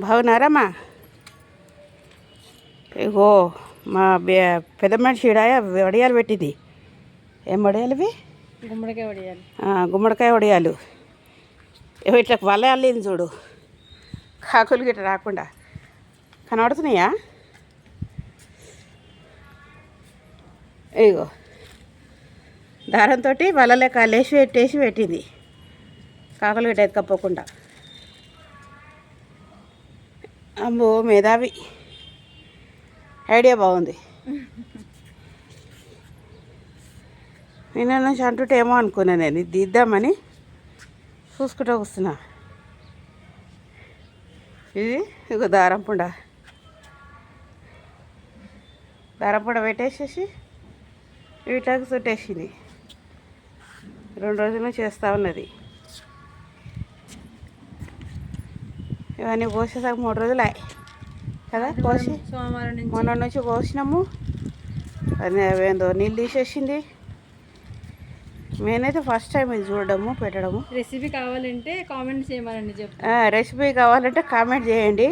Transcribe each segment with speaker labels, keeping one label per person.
Speaker 1: బాగున్నారమ్మా? ఇగో మా పెద్ద మనిషి వడియాలు పెట్టింది. ఏం వడియాలు ఇవి?
Speaker 2: గుమ్మడికాయ వడియాలు.
Speaker 1: గుమ్మడికాయ వడియాలు. ఇట్లా వల అల్లింది చూడు, కాకులు గిట్ట రాకుండా. కనబడుతున్నాయా? ఇగో దారంతో వలలే కాలేసి పెట్టేసి పెట్టింది, కాకులు గిట్ట ఎత్తుకపోకుండా. అమ్మో మేధావి, ఐడియా బాగుంది. నిన్న నుంచి అంటుంటే ఏమో అనుకున్నా, నేను ఇది తీద్దామని చూసుకుంటూ వస్తున్నా. ఇది ఇగో దారంపుండ పెట్టేసేసి వీటికి చుట్టేసింది. 2 రోజుల నుంచి చేస్తూ ఉన్నది. ఇవన్నీ కోసేసాక 3 రోజులు కదా కోసి. మొన్న నుంచి కోసినాము. అది ఏందో నీళ్ళు తీసేసింది. నేనైతే ఫస్ట్ టైం ఇది చూడడము పెట్టడము.
Speaker 2: రెసిపీ కావాలంటే కామెంట్ చేయమనండి.
Speaker 1: రెసిపీ కావాలంటే కామెంట్ చేయండి.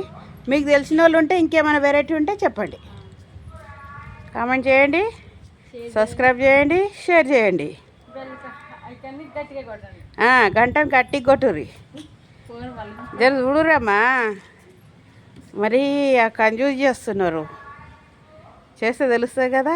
Speaker 1: మీకు తెలిసిన వాళ్ళు ఉంటే ఇంకేమైనా వెరైటీ ఉంటే చెప్పండి. కామెంట్ చేయండి, సబ్స్క్రైబ్ చేయండి, షేర్ చేయండి. గంటను గట్టిగా కొట్టుర్రి. జర చూడురమ్మా, మరీ కంజూస్ చేస్తున్నారు. చేస్తే తెలుస్తుంది కదా.